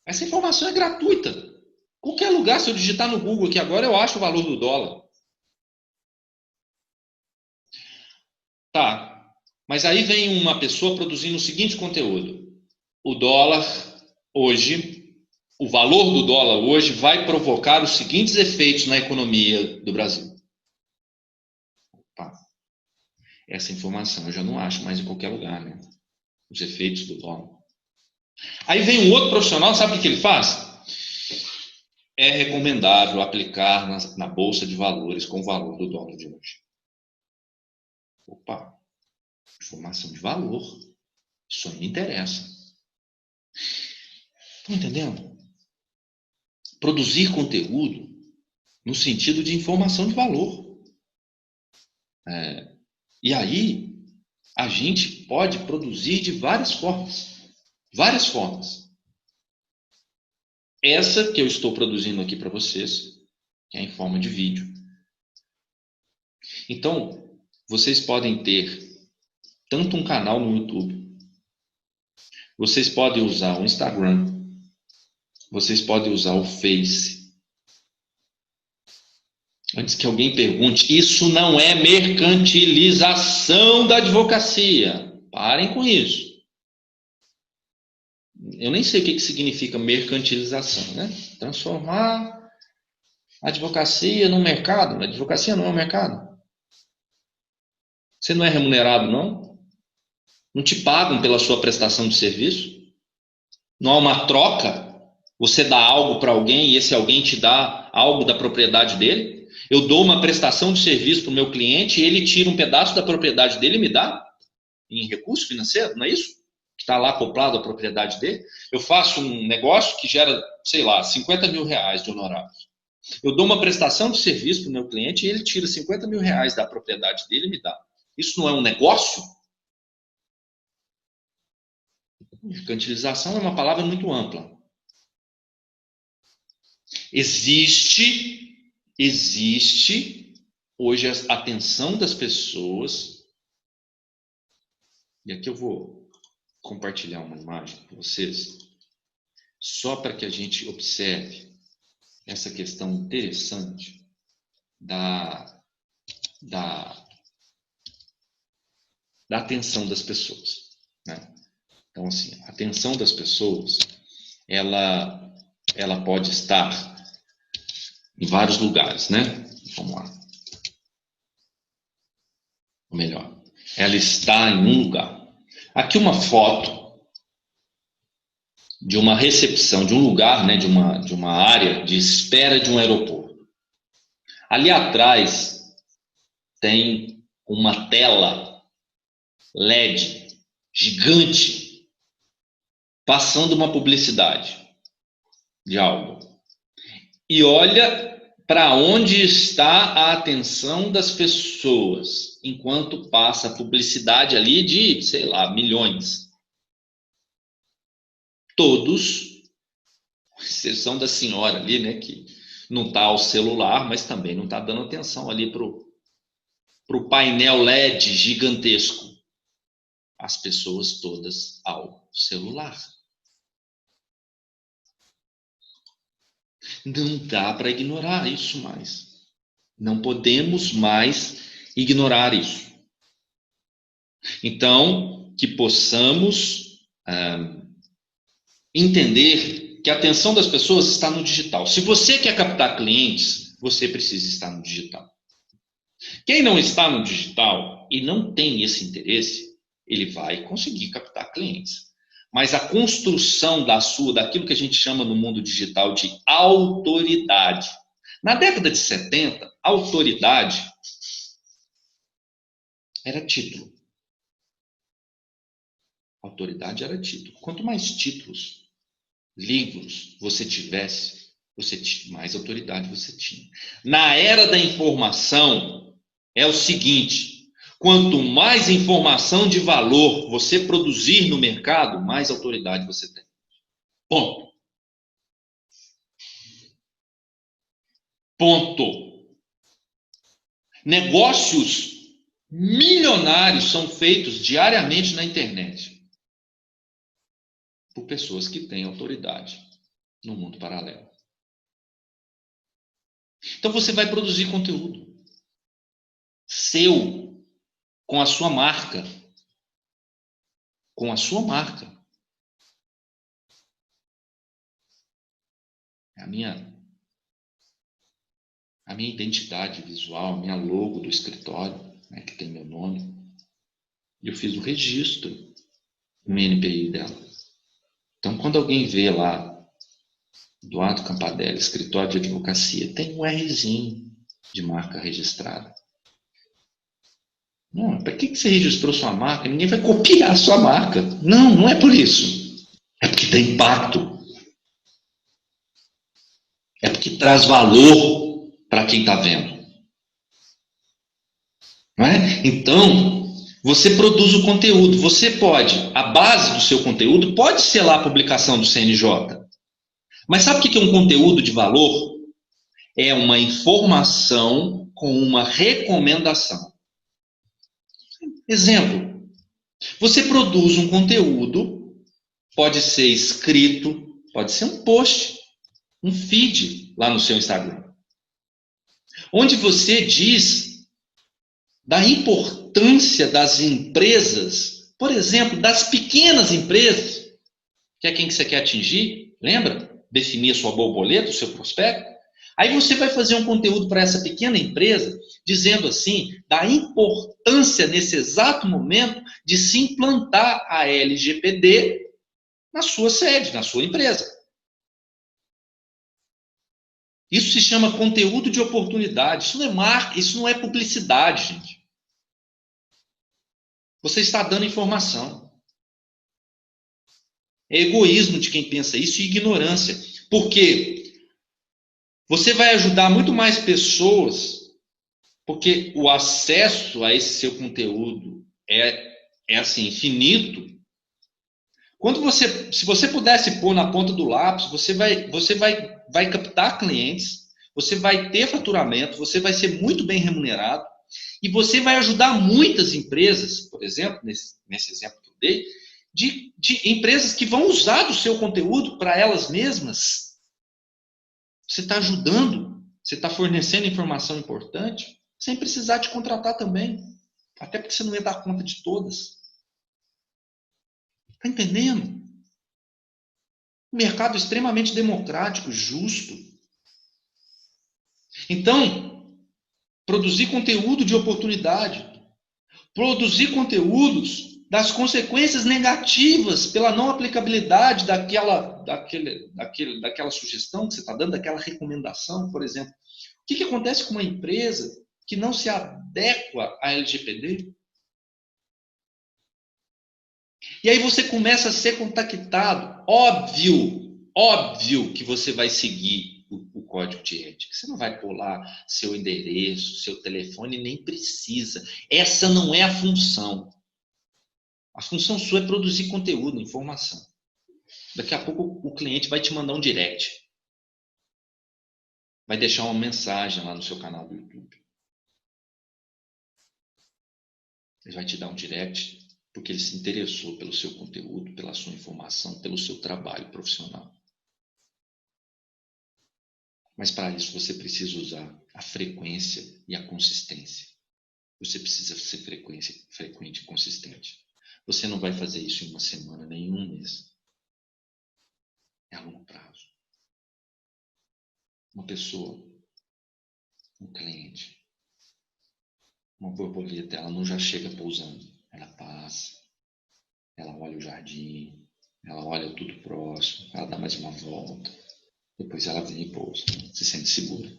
Essa informação é gratuita. Qualquer lugar, se eu digitar no Google aqui agora, eu acho o valor do dólar. Tá. Mas aí vem uma pessoa produzindo o seguinte conteúdo. O dólar hoje, o valor do dólar hoje vai provocar os seguintes efeitos na economia do Brasil. Opa. Essa informação eu já não acho mais em qualquer lugar, né? Os efeitos do dólar. Aí vem um outro profissional, sabe o que ele faz? É recomendável aplicar na Bolsa de Valores com o valor do dólar de hoje. Opa, informação de valor. Isso aí me interessa. Estão entendendo? Produzir conteúdo no sentido de informação de valor. E aí, a gente pode produzir de várias formas. Várias formas. Essa que eu estou produzindo aqui para vocês, que é em forma de vídeo. Então, vocês podem ter tanto um canal no YouTube, vocês podem usar o Instagram, vocês podem usar o Face. Antes que alguém pergunte, isso não é mercantilização da advocacia. Parem com isso. Eu nem sei o que significa mercantilização, né? Transformar a advocacia no mercado. A advocacia não é um mercado. Você não é remunerado, não? Não te pagam pela sua prestação de serviço? Não há uma troca? Você dá algo para alguém e esse alguém te dá algo da propriedade dele? Eu dou uma prestação de serviço para o meu cliente e ele tira um pedaço da propriedade dele e me dá em recurso financeiro, não é isso? Que está lá acoplado à propriedade dele. Eu faço um negócio que gera, sei lá, 50 mil reais de honorários. Eu dou uma prestação de serviço para o meu cliente e ele tira 50 mil reais da propriedade dele e me dá. Isso não é um negócio? Mercantilização é uma palavra muito ampla. Existe hoje a atenção das pessoas, e aqui eu vou compartilhar uma imagem com vocês, só para que a gente observe essa questão interessante da atenção das pessoas, né? Então, assim, a atenção das pessoas, ela pode estar em vários lugares, né? Vamos lá. Ou melhor, ela está em um lugar. Aqui uma foto de uma recepção, de um lugar, né? De uma área de espera de um aeroporto. Ali atrás tem uma tela LED gigante passando uma publicidade de algo. E olha para onde está a atenção das pessoas enquanto passa a publicidade ali de, sei lá, milhões. Todos, exceção da senhora ali, né, que não está ao celular, mas também não está dando atenção ali para o painel LED gigantesco. As pessoas todas ao celular. Não dá para ignorar isso mais. Não podemos mais ignorar isso. Então, que possamos entender que a atenção das pessoas está no digital. Se você quer captar clientes, você precisa estar no digital. Quem não está no digital e não tem esse interesse, ele vai conseguir captar clientes. Mas a construção daquilo que a gente chama no mundo digital de autoridade. Na década de 70, autoridade era título. Autoridade era título. Quanto mais títulos, livros você tivesse, mais autoridade você tinha. Na era da informação, é o seguinte: quanto mais informação de valor você produzir no mercado, mais autoridade você tem. Ponto. Ponto. Negócios milionários são feitos diariamente na internet por pessoas que têm autoridade no mundo paralelo. Então você vai produzir conteúdo seu, com a sua marca. Com a sua marca. A minha identidade visual, a minha logo do escritório, né, que tem meu nome. Eu fiz o registro no NPI dela. Então, quando alguém vê lá, Eduardo Campadelli, escritório de advocacia, tem um Rzinho de marca registrada. Não, para que você registrou sua marca? Ninguém vai copiar a sua marca. Não, não é por isso. É porque tem impacto. É porque traz valor para quem está vendo. Não é? Então, você produz o conteúdo. Você pode, a base do seu conteúdo pode ser lá a publicação do CNJ. Mas sabe o que é um conteúdo de valor? É uma informação com uma recomendação. Exemplo, você produz um conteúdo, pode ser escrito, pode ser um post, um feed lá no seu Instagram, onde você diz da importância das empresas, por exemplo, das pequenas empresas, que é quem que você quer atingir, lembra? Definir a sua borboleta, o seu prospecto. Aí você vai fazer um conteúdo para essa pequena empresa, dizendo assim, da importância nesse exato momento de se implantar a LGPD na sua sede, na sua empresa. Isso se chama conteúdo de oportunidade. Isso não é marca, isso não é publicidade, gente. Você está dando informação. É egoísmo de quem pensa isso e ignorância. Por quê? Você vai ajudar muito mais pessoas, porque o acesso a esse seu conteúdo é assim, infinito. Se você pudesse pôr na ponta do lápis, você vai captar clientes, você vai ter faturamento, você vai ser muito bem remunerado e você vai ajudar muitas empresas, por exemplo, nesse exemplo que eu dei, de empresas que vão usar do seu conteúdo para elas mesmas. Você está ajudando, você está fornecendo informação importante, sem precisar te contratar também. Até porque você não ia dar conta de todas. Está entendendo? Um mercado extremamente democrático, justo. Então, produzir conteúdo de oportunidade. Produzir conteúdos das consequências negativas pela não aplicabilidade daquela sugestão que você está dando, daquela recomendação, por exemplo. O que acontece com uma empresa que não se adequa à LGPD? E aí você começa a ser contactado. Óbvio que você vai seguir o código de ética. Você não vai pôr lá seu endereço, seu telefone, nem precisa. Essa não é a função. A função sua é produzir conteúdo, informação. Daqui a pouco o cliente vai te mandar um direct. vai deixar uma mensagem lá no seu canal do YouTube. Ele vai te dar um direct porque ele se interessou pelo seu conteúdo, pela sua informação, pelo seu trabalho profissional. Mas para isso você precisa usar a frequência e a consistência. Você precisa ser frequente e consistente. Você não vai fazer isso em uma semana, nem em um mês. É a longo prazo. Uma pessoa, um cliente, uma borboleta, ela não já chega pousando. Ela passa, ela olha o jardim, ela olha tudo próximo, ela dá mais uma volta. Depois ela vem e pousa, se sente segura.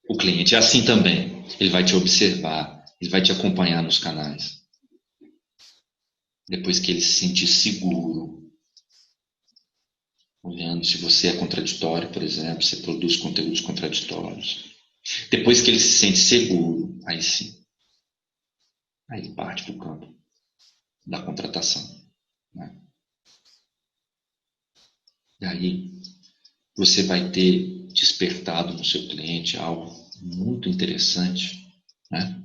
O cliente é assim também. Ele vai te observar, ele vai te acompanhar nos canais. Depois que ele se sentir seguro, olhando se você é contraditório, por exemplo, você produz conteúdos contraditórios. Depois que ele se sente seguro, aí sim, aí ele parte para o campo da contratação. Né? E aí você vai ter despertado no seu cliente algo muito interessante. Né?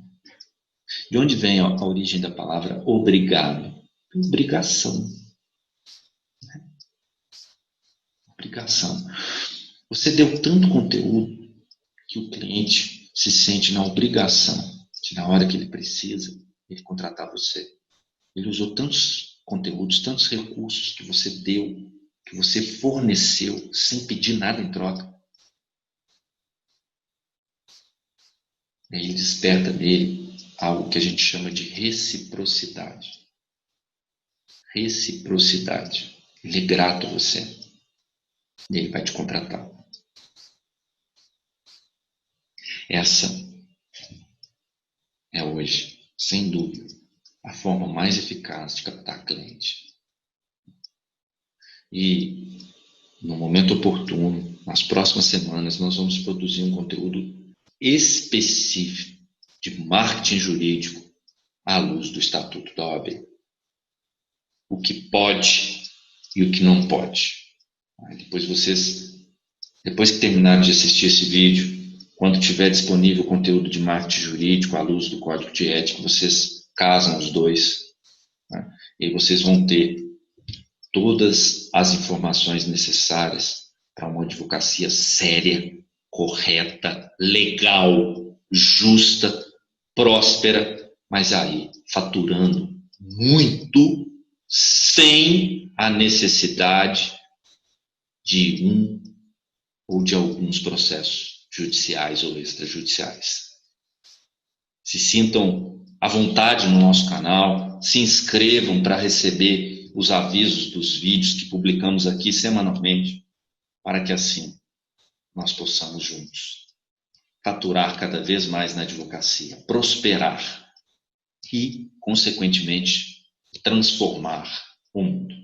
De onde vem a origem da palavra obrigado? Obrigação. Obrigação. Você deu tanto conteúdo que o cliente se sente na obrigação de, na hora que ele precisa, ele contratar você. Ele usou tantos conteúdos, tantos recursos que você deu, que você forneceu, sem pedir nada em troca. E aí ele desperta nele algo que a gente chama de reciprocidade. Reciprocidade. Ele é grato a você. E ele vai te contratar. Essa é hoje, sem dúvida, a forma mais eficaz de captar cliente. E no momento oportuno, nas próximas semanas, nós vamos produzir um conteúdo específico de marketing jurídico à luz do Estatuto da OAB. O que pode e o que não pode. Depois que terminarem de assistir esse vídeo, quando tiver disponível o conteúdo de marketing jurídico à luz do Código de Ética, vocês casam os dois. Né? E aí vocês vão ter todas as informações necessárias para uma advocacia séria, correta, legal, justa, próspera, mas aí faturando muito sem a necessidade de um ou de alguns processos judiciais ou extrajudiciais. Se sintam à vontade no nosso canal, se inscrevam para receber os avisos dos vídeos que publicamos aqui semanalmente, para que assim nós possamos juntos faturar cada vez mais na advocacia, prosperar e, consequentemente, transformar o mundo.